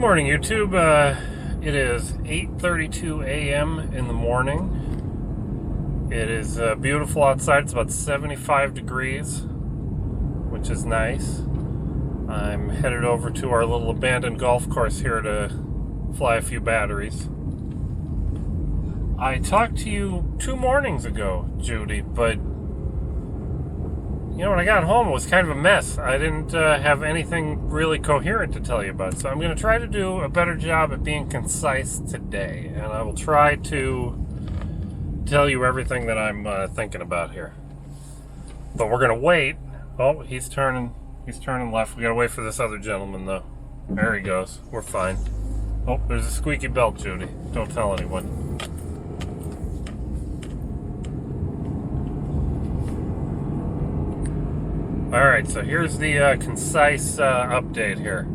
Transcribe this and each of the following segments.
Morning, YouTube. It is 8:32 a.m. in the morning. It is beautiful outside. It's about 75 degrees, which is nice. I'm headed over to our little abandoned golf course here to fly a few batteries. I talked to you 2 mornings ago, Judy, but when I got home, it was kind of a mess. I didn't have anything really coherent to tell you about. So I'm going to try to do a better job at being concise today. And I will try to tell you everything that I'm thinking about here. But we're going to wait. Oh, he's turning left. We got to wait for this other gentleman, though. There he goes. We're fine. Oh, there's a squeaky belt, Judy. Don't tell anyone. Alright, so here's the concise update here.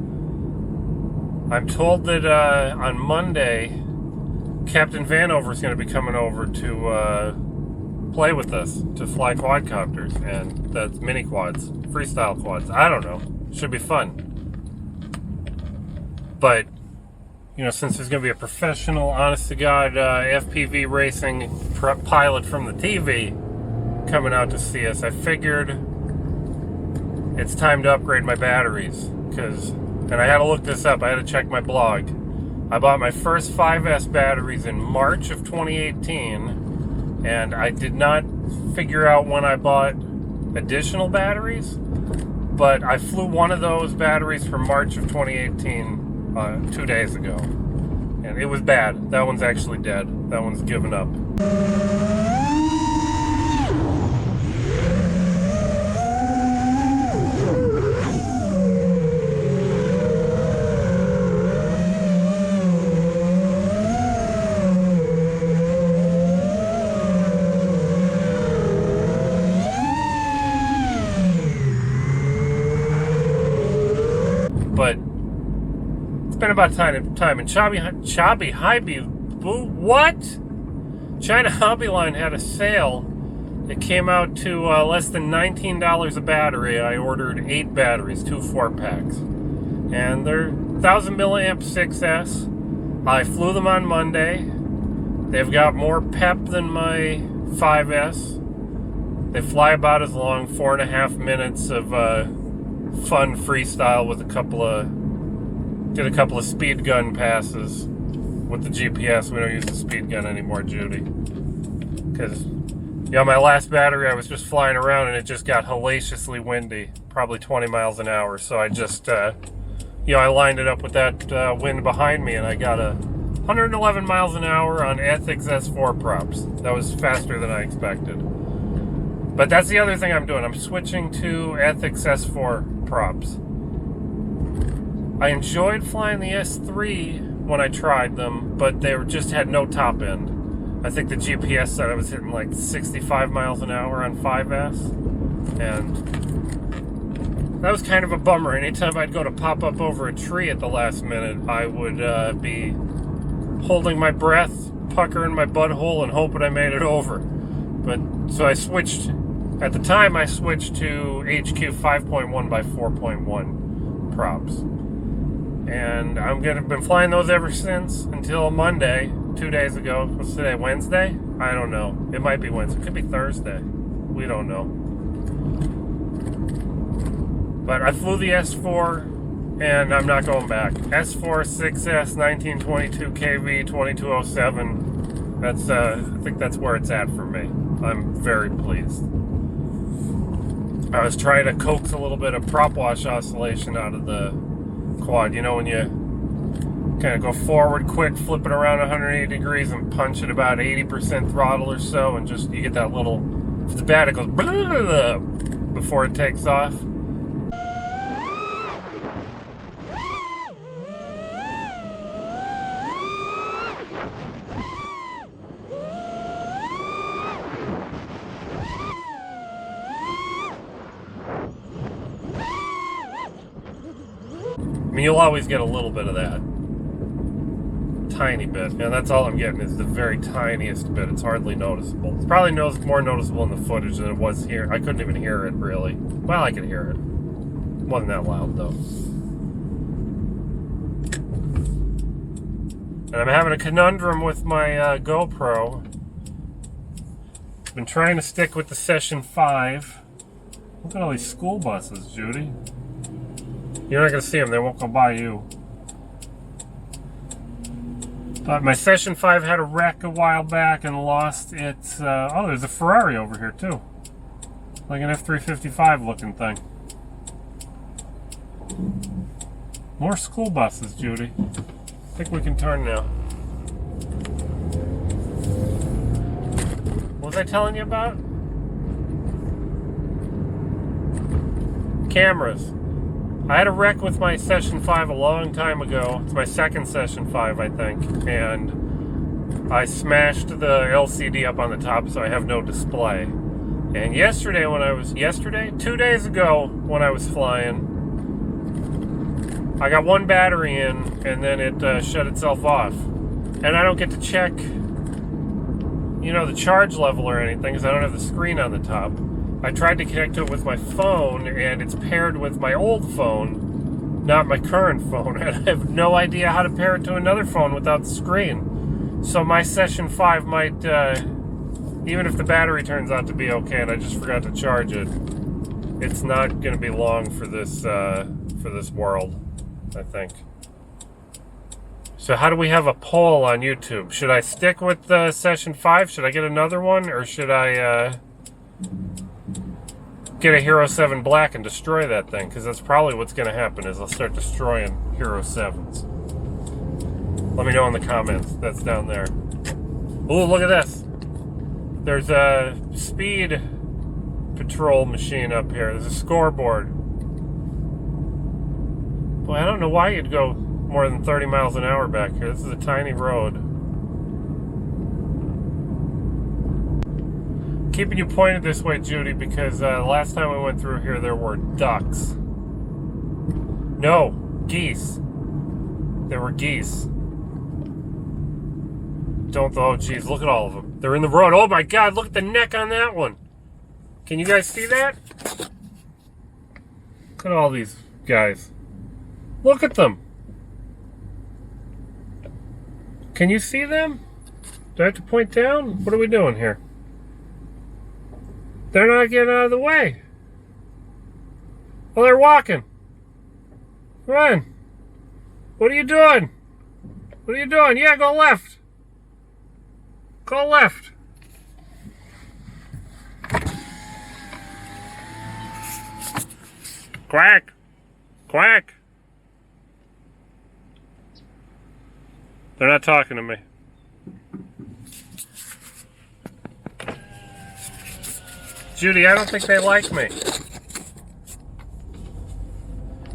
I'm told that on Monday, Captain Vanover is going to be coming over to play with us, to fly quadcopters, and that's mini quads, freestyle quads. I don't know. Should be fun. But, since there's going to be a professional, honest-to-God FPV racing pilot from the TV coming out to see us, I figured it's time to upgrade my batteries, and I had to look this up. I had to check my blog. I bought my first 5S batteries in March of 2018, and I did not figure out when I bought additional batteries, but I flew one of those batteries from March of 2018 2 days ago, and it was bad. That one's actually dead. That one's given up. But it's been about time. And China Hobbyline had a sale. It came out to less than $19 a battery. I ordered 8 batteries, 2 4-packs, and they're 1000 milliamp 6S. I flew them on Monday. They've got more pep than my 5S. They fly about as long, 4.5 minutes of fun freestyle with did a couple of speed gun passes with the GPS. We don't use the speed gun anymore, Judy, because my last battery I was just flying around and it just got hellaciously windy, probably 20 miles an hour. So I just I lined it up with that wind behind me, and I got 111 miles an hour on Ethics S4 props. That was faster than I expected. But that's the other thing I'm doing. I'm switching to Ethics S4 props. I enjoyed flying the S3 when I tried them, but they just had no top end. I think the GPS said I was hitting like 65 miles an hour on 5S, and that was kind of a bummer. Anytime I'd go to pop up over a tree at the last minute, I would be holding my breath, puckering my butthole, and hoping I made it over. So I switched. At the time, I switched to HQ 5.1 by 4.1 props. And I've been flying those ever since until Monday, 2 days ago. What's today, Wednesday? I don't know. It might be Wednesday. It could be Thursday. We don't know. But I flew the S4, and I'm not going back. S4, 6S, 1922 KV, 2207. I think that's where it's at for me. I'm very pleased. I was trying to coax a little bit of prop wash oscillation out of the quad. When you kind of go forward quick, flip it around 180 degrees and punch it about 80% throttle or so, and you get that little, if it's bad, it goes blah before it takes off. You'll always get a little bit of that. Tiny bit. And that's all I'm getting is the very tiniest bit. It's hardly noticeable. It's probably more noticeable in the footage than it was here. I couldn't even hear it, really. Well, I could hear it. Wasn't that loud, though. And I'm having a conundrum with my GoPro. I've been trying to stick with the Session 5. Look at all these school buses, Judy. You're not going to see them. They won't go by you. But my Session 5 had a wreck a while back and lost its... oh, there's a Ferrari over here, too. Like an F-355 looking thing. More school buses, Judy. I think we can turn now. What was I telling you about? Cameras. I had a wreck with my Session 5 a long time ago. It's my second Session 5, I think. And I smashed the LCD up on the top so I have no display. And yesterday when I was... 2 days ago when I was flying, I got one battery in and then it shut itself off. And I don't get to check, you know, the charge level or anything because I don't have the screen on the top. I tried to connect to it with my phone, and it's paired with my old phone, not my current phone. And I have no idea how to pair it to another phone without the screen. So my Session 5 might, even if the battery turns out to be okay and I just forgot to charge it, it's not going to be long for this world, I think. So how do we have a poll on YouTube? Should I stick with the Session 5? Should I get another one? Or should I... get a Hero 7 Black and destroy that thing, because that's probably what's going to happen is I'll start destroying Hero 7s. Let me know in the comments. That's down there. Ooh, look at this. There's a speed patrol machine up here. There's a scoreboard. Boy, I don't know why you'd go more than 30 miles an hour back here. This is a tiny road. Keeping you pointed this way, Judy, because last time we went through here, there were ducks. No, geese. There were geese. Oh, geez, look at all of them. They're in the road. Oh, my God, look at the neck on that one. Can you guys see that? Look at all these guys. Look at them. Can you see them? Do I have to point down? What are we doing here? They're not getting out of the way. Well, they're walking. Come on. What are you doing? What are you doing? Yeah, go left. Go left. Quack. Quack. They're not talking to me. Judy, I don't think they like me.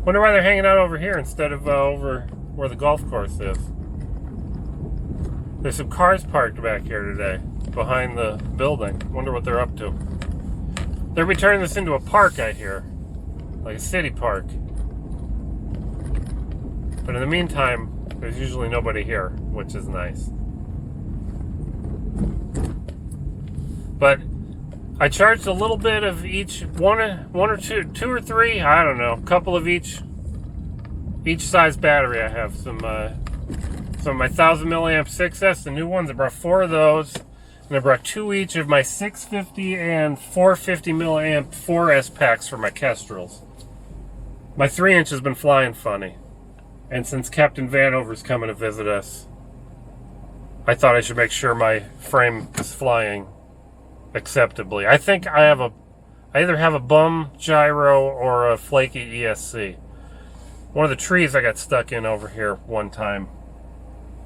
Wonder why they're hanging out over here instead of over where the golf course is. There's some cars parked back here today, behind the building. Wonder what they're up to. They'll be turning this into a park, I hear. Like a city park. But in the meantime, there's usually nobody here, which is nice. But I charged a little bit of each, one or two or three, I don't know, a couple of each size battery. I have some of my 1000 milliamp 6S, the new ones. I brought 4 of those, and I brought 2 each of my 650 and 450 milliamp 4S packs for my Kestrels. My 3-inch has been flying funny, and since Captain Vanover's coming to visit us, I thought I should make sure my frame is flying acceptably. I think I either have a bum gyro or a flaky ESC. One of the trees I got stuck in over here one time,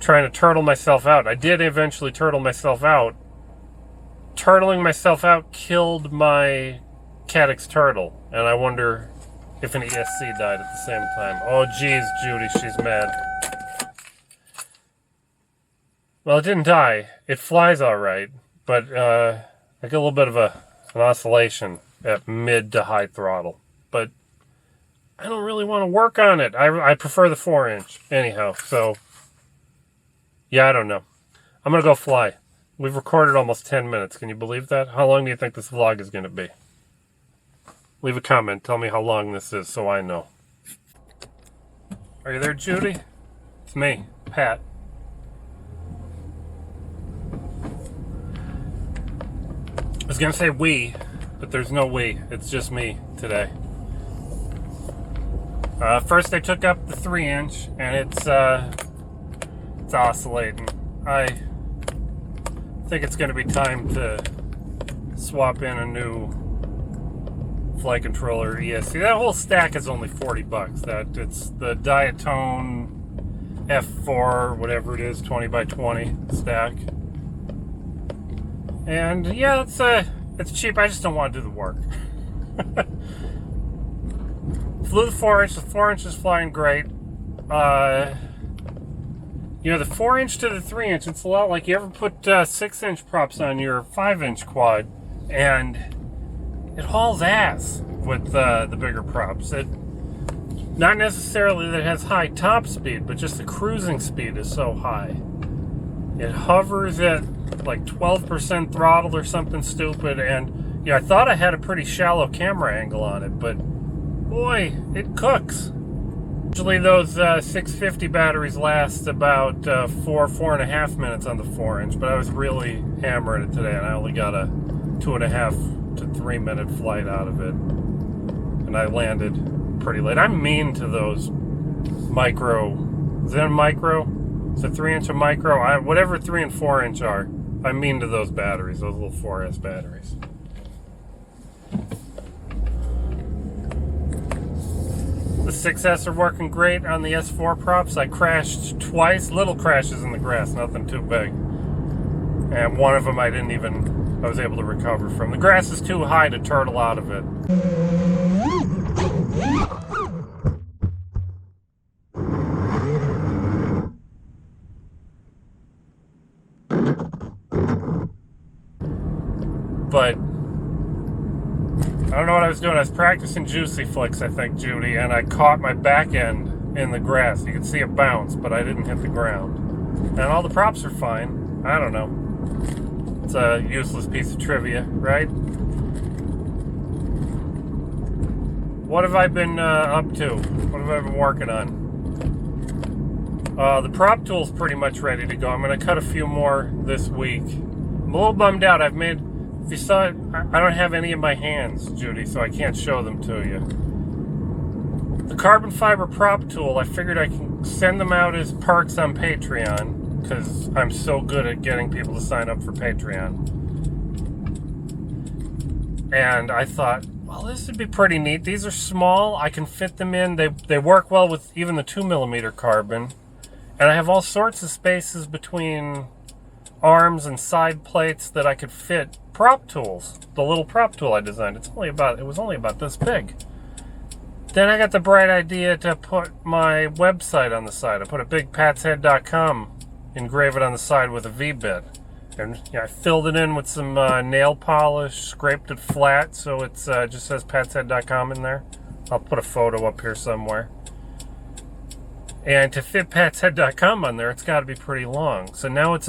trying to turtle myself out. I did eventually turtle myself out. Turtling myself out killed my Cadix turtle, and I wonder if an ESC died at the same time. Oh, geez, Judy, she's mad. Well, it didn't die. It flies all right, but I get a little bit of an oscillation at mid to high throttle. But I don't really want to work on it. I prefer the 4-inch anyhow, so yeah, I don't know. I'm going to go fly. We've recorded almost 10 minutes. Can you believe that? How long do you think this vlog is going to be? Leave a comment. Tell me how long this is so I know. Are you there, Judy? It's me, Pat. I was gonna say we, but there's no we. It's just me today. First, I took up the 3-inch, and it's oscillating. I think it's going to be time to swap in a new flight controller ESC. That whole stack is only $40. It's the Diatone F4, whatever it is, 20x20 stack. And yeah, it's cheap. I just don't want to do the work. Flew the 4-inch. The 4-inch is flying great. You know, the 4-inch to the 3-inch, it's a lot like you ever put 6-inch props on your 5-inch quad, and it hauls ass with the bigger props. Not necessarily that it has high top speed, but just the cruising speed is so high. It hovers at like 12% throttle or something stupid, and yeah, I thought I had a pretty shallow camera angle on it, but boy, it cooks. Usually those 650 batteries last about 4.5 minutes on the 4-inch, but I was really hammering it today, and I only got a 2.5 to 3 minute flight out of it, and I landed pretty late. I'm mean to those micro. Is that a micro? Is it 3-inch or micro? Whatever 3 and 4-inch are, I'm mean to those batteries, those little 4S batteries. The 6S are working great on the S4 props. I crashed twice, little crashes in the grass, nothing too big. And one of them I was able to recover from. The grass is too high to turtle out of it. But I don't know what I was doing. I was practicing juicy flicks, I think, Judy, and I caught my back end in the grass. You could see it bounce, but I didn't hit the ground. And all the props are fine. I don't know. It's a useless piece of trivia, right? What have I been up to? What have I been working on? The prop tool's pretty much ready to go. I'm going to cut a few more this week. I'm a little bummed out. If you saw it, I don't have any in my hands, Judy, so I can't show them to you. The carbon fiber prop tool, I figured I can send them out as perks on Patreon, because I'm so good at getting people to sign up for Patreon. And I thought, well, this would be pretty neat. These are small. I can fit them in. They work well with even the 2mm carbon. And I have all sorts of spaces between arms and side plates that I could fit prop tools. The little prop tool I designed, it was only about this big. Then I got the bright idea to put my website on the side. I put a big patshead.com, engrave it on the side with a V-bit. And I filled it in with some nail polish, scraped it flat so it just says patshead.com in there. I'll put a photo up here somewhere. And to fit patshead.com on there, it's got to be pretty long. So now it's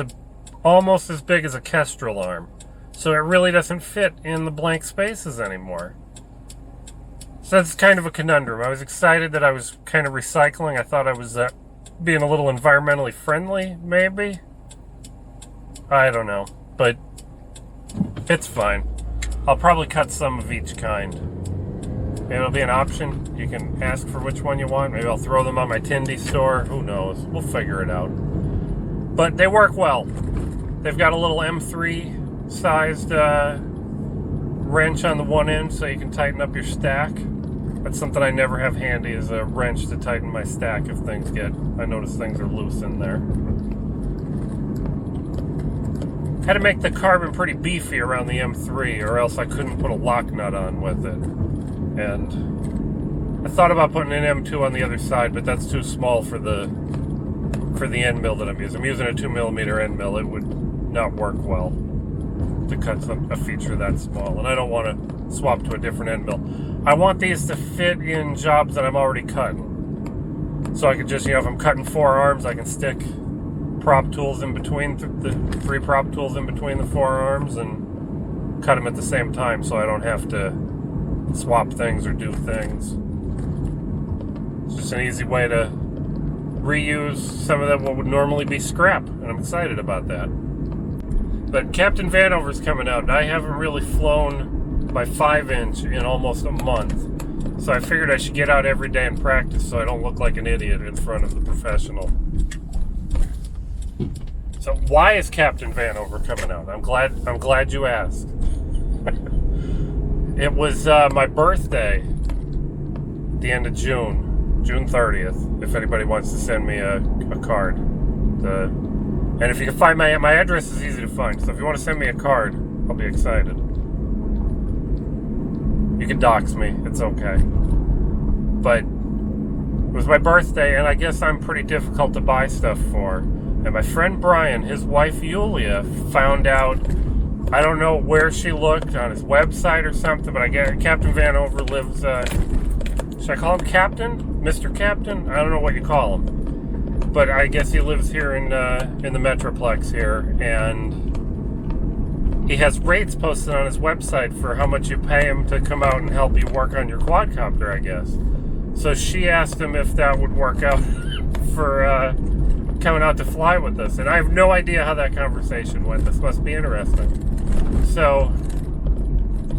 almost as big as a Kestrel arm. So it really doesn't fit in the blank spaces anymore. So that's kind of a conundrum. I was excited that I was kind of recycling. I thought I was being a little environmentally friendly, maybe. I don't know. But it's fine. I'll probably cut some of each kind. It'll be an option. You can ask for which one you want. Maybe I'll throw them on my Tindy store. Who knows? We'll figure it out. But they work well. They've got a little M3 sized wrench on the one end so you can tighten up your stack. That's something I never have handy, is a wrench to tighten my stack if I notice things are loose in there. Had to make the carbon pretty beefy around the M3 or else I couldn't put a lock nut on with it. And I thought about putting an M2 on the other side, but that's too small for the end mill that I'm using. I'm using a 2mm end mill. It would not work well to cut a feature that small, and I don't want to swap to a different end mill. I want these to fit in jobs that I'm already cutting. So I could just, if I'm cutting 4 arms, I can stick prop tools in between, the 3 prop tools in between the 4 arms and cut them at the same time so I don't have to swap things or do things. It's just an easy way to reuse some of that what would normally be scrap, and I'm excited about that. But Captain Vanover's coming out, and I haven't really flown my 5-inch in almost a month. So I figured I should get out every day and practice so I don't look like an idiot in front of the professional. So why is Captain Vanover coming out? I'm glad you asked. It was my birthday, the end of June 30th, if anybody wants to send me a card. And if you can find my address is easy to find, so if you want to send me a card, I'll be excited. You can dox me, it's okay. But it was my birthday, and I guess I'm pretty difficult to buy stuff for. And my friend Brian, his wife Yulia, found out, I don't know where she looked, on his website or something, but I get Captain Vanover lives, should I call him Captain? Mr. Captain? I don't know what you call him. But I guess he lives here in the Metroplex here, and he has rates posted on his website for how much you pay him to come out and help you work on your quadcopter, I guess. So she asked him if that would work out for coming out to fly with us, and I have no idea how that conversation went. This must be interesting. So,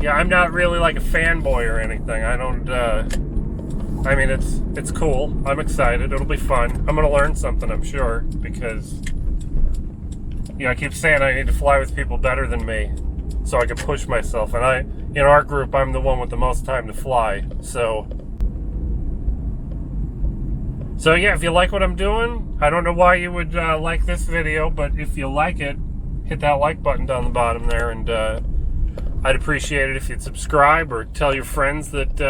yeah, I'm not really like a fanboy or anything. I don't, I mean, it's cool. I'm excited. It'll be fun. I'm going to learn something, I'm sure, because, you know, I keep saying I need to fly with people better than me so I can push myself. And in our group, I'm the one with the most time to fly. So yeah, if you like what I'm doing, I don't know why you would like this video, but if you like it, hit that like button down the bottom there, and I'd appreciate it if you'd subscribe or tell your friends that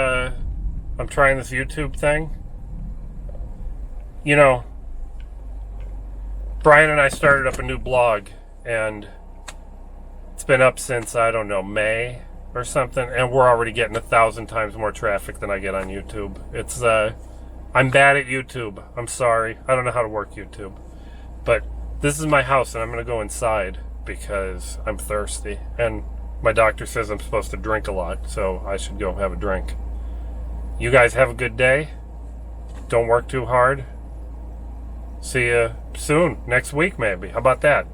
I'm trying this YouTube thing. You know, Brian and I started up a new blog, and it's been up since, I don't know, May or something, and we're already getting 1,000 times more traffic than I get on YouTube. It's I'm bad at YouTube. I'm sorry. I don't know how to work YouTube. But this is my house, and I'm going to go inside because I'm thirsty. And my doctor says I'm supposed to drink a lot, so I should go have a drink. You guys have a good day. Don't work too hard. See you soon. Next week, maybe. How about that?